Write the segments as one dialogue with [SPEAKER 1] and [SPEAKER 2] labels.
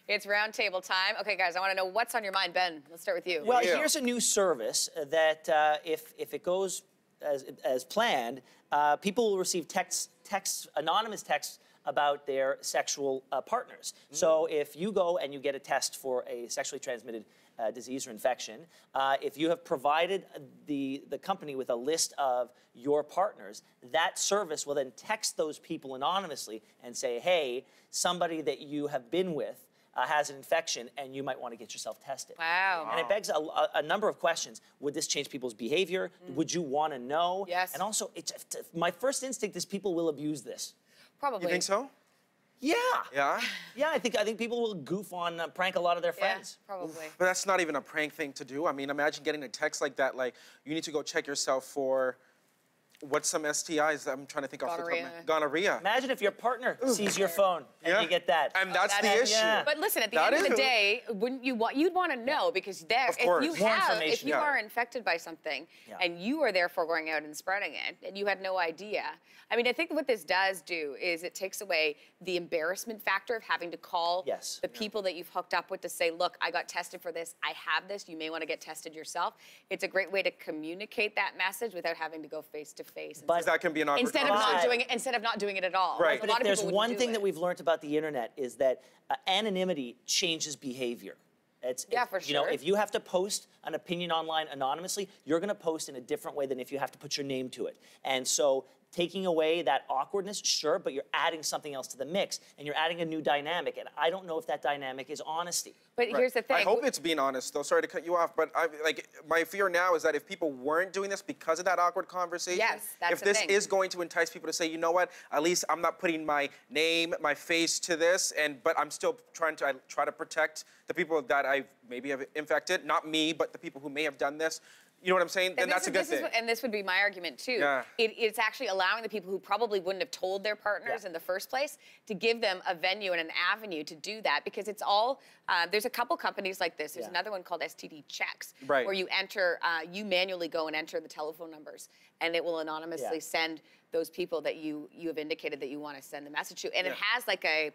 [SPEAKER 1] It's Roundtable time. Okay, guys, I want to know what's on your mind. Ben, let's start with you.
[SPEAKER 2] Well, here's a new service that if it goes as planned, people will receive anonymous texts about their sexual partners. So if you go and you get a test for a sexually transmitted disease or infection, if you have provided the company with a list of your partners, that service will then text those people anonymously and say, hey, somebody that you have been with has an infection and you might want to get yourself tested.
[SPEAKER 1] Wow.
[SPEAKER 2] And it begs a number of questions. Would this change people's behavior? Would you want to know?
[SPEAKER 1] Yes.
[SPEAKER 2] And also, my first instinct is people will abuse this.
[SPEAKER 1] Probably.
[SPEAKER 3] You think so?
[SPEAKER 2] Yeah.
[SPEAKER 3] Yeah?
[SPEAKER 2] Yeah, I think people will goof on, prank a lot of their friends.
[SPEAKER 1] Yeah, probably.
[SPEAKER 3] But that's not even a prank thing to do. I mean, imagine getting a text like that, like, you need to go check yourself for, what's some STIs that I'm trying to think off the top of my head? Gonorrhea.
[SPEAKER 2] Imagine if your partner sees your phone and you get that.
[SPEAKER 3] And that's the issue.
[SPEAKER 2] Yeah.
[SPEAKER 1] But listen, at the end of the day, wouldn't you you'd want to know, because if you are infected by something and you are therefore going out and spreading it and you had no idea. I mean, I think what this does do is it takes away the embarrassment factor of having to call the people that you've hooked up with to say, look, I got tested for this, I have this, you may want to get tested yourself. It's a great way to communicate that message without having to go face to face.
[SPEAKER 3] But that can be an awkward
[SPEAKER 1] instead of not doing it at all.
[SPEAKER 3] Right.
[SPEAKER 2] But if there's one thing that we've learned about the internet is that anonymity changes behavior.
[SPEAKER 1] For sure.
[SPEAKER 2] You know, if you have to post an opinion online anonymously, you're going to post in a different way than if you have to put your name to it. And so taking away that awkwardness, sure, but you're adding something else to the mix, and you're adding a new dynamic, and I don't know if that dynamic is honesty.
[SPEAKER 1] But here's the thing.
[SPEAKER 3] I hope it's being honest, though. Sorry to cut you off, but my fear now is that if people weren't doing this because of that awkward conversation,
[SPEAKER 1] that's
[SPEAKER 3] if this is going to entice people to say, you know what, at least I'm not putting my name, my face to this, but I'm still trying to protect the people that I maybe have infected, not me, but the people who may have done this. You know what I'm saying? Then that's a good thing.
[SPEAKER 1] And this would be my argument, too.
[SPEAKER 3] Yeah.
[SPEAKER 1] It's actually allowing the people who probably wouldn't have told their partners in the first place to give them a venue and an avenue to do that, because it's all, there's a couple companies like this. There's another one called STD Checks, where you enter, you manually go and enter the telephone numbers, and it will anonymously send those people that you have indicated that you want to send the message to. And it has like a,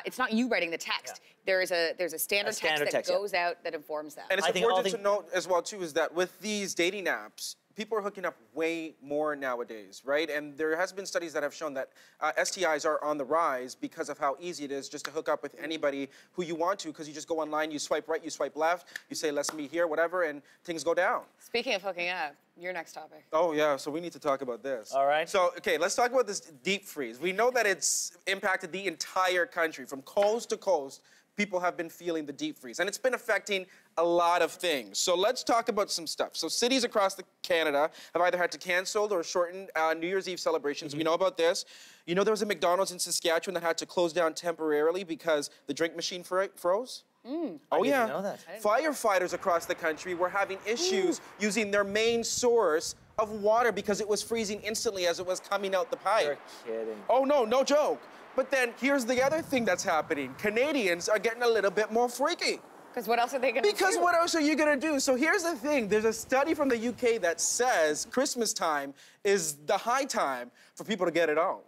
[SPEAKER 1] it's not you writing the text. There's a standard text that goes out that informs them.
[SPEAKER 3] And it's important to note as well, too, is that with these dating apps, people are hooking up way more nowadays, right? And there has been studies that have shown that STIs are on the rise because of how easy it is just to hook up with anybody who you want to, because you just go online, you swipe right, you swipe left, you say, let's meet here, whatever, and things go down.
[SPEAKER 1] Speaking of hooking up, your next topic.
[SPEAKER 3] Oh, yeah, so we need to talk about this.
[SPEAKER 2] All right.
[SPEAKER 3] So, okay, let's talk about this deep freeze. We know that it's impacted the entire country. From coast to coast, people have been feeling the deep freeze, and it's been affecting a lot of things. So let's talk about some stuff. So cities across Canada have either had to cancel or shorten New Year's Eve celebrations. We know about this. You know there was a McDonald's in Saskatchewan that had to close down temporarily because the drink machine froze? Oh, yeah.
[SPEAKER 2] I didn't know that.
[SPEAKER 3] Firefighters across the country were having issues using their main source of water because it was freezing instantly as it was coming out the pipe.
[SPEAKER 2] You're kidding.
[SPEAKER 3] Oh, no, no joke. But then here's the other thing that's happening. Canadians are getting a little bit more freaky.
[SPEAKER 1] Because what else are they going to do?
[SPEAKER 3] Because what else are you going to do? So here's the thing. There's a study from the UK that says Christmas time is the high time for people to get it on.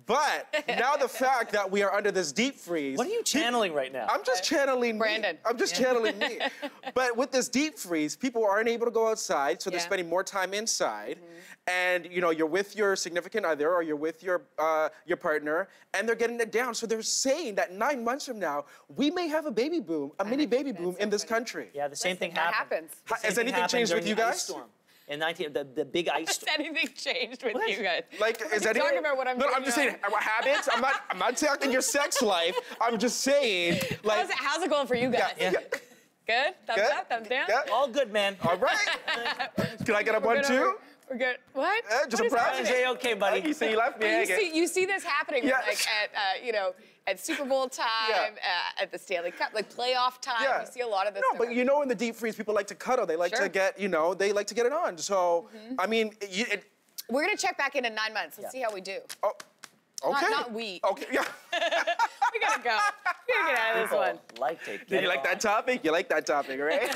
[SPEAKER 3] But now the fact that we are under this deep freeze...
[SPEAKER 2] What are you channeling right now?
[SPEAKER 3] I'm just channeling
[SPEAKER 1] Brandon.
[SPEAKER 3] me. I'm just channeling me. But with this deep freeze, people aren't able to go outside, so they're spending more time inside. And, you know, you're with your significant other or you're with your partner, and they're getting it down. So they're saying that 9 months from now, we may have a baby boom, a mini baby boom in this country.
[SPEAKER 2] Yeah, the same thing
[SPEAKER 1] that
[SPEAKER 2] happens.
[SPEAKER 3] Has anything changed with you guys?
[SPEAKER 2] In the big ice storm.
[SPEAKER 1] Has anything changed with you guys?
[SPEAKER 3] Like, is anything...
[SPEAKER 1] talking about what I'm doing
[SPEAKER 3] I'm just saying, habits? I'm not talking your sex life. I'm just saying, like...
[SPEAKER 1] How's it going for you guys?
[SPEAKER 3] Yeah.
[SPEAKER 1] Good? Thumbs up? Thumbs down?
[SPEAKER 3] Yeah.
[SPEAKER 2] All good, man.
[SPEAKER 3] All right. Can I get up one, too?
[SPEAKER 1] We're good. What?
[SPEAKER 3] Just a proud.
[SPEAKER 2] Say okay, buddy.
[SPEAKER 3] You see, you left me hanging.
[SPEAKER 1] You see this happening, like at at Super Bowl time, at the Stanley Cup, like playoff time. You see a lot of this.
[SPEAKER 3] No, but you know, in the deep freeze, people like to cuddle. They like to get, they like to get it on. So, I mean,
[SPEAKER 1] we're gonna check back in 9 months. Let's see how we do.
[SPEAKER 3] Oh, okay.
[SPEAKER 1] Not we.
[SPEAKER 3] Okay. Yeah.
[SPEAKER 1] We gotta go. We gotta get out of this one.
[SPEAKER 2] Like
[SPEAKER 3] Did you like that topic? You like that topic, right?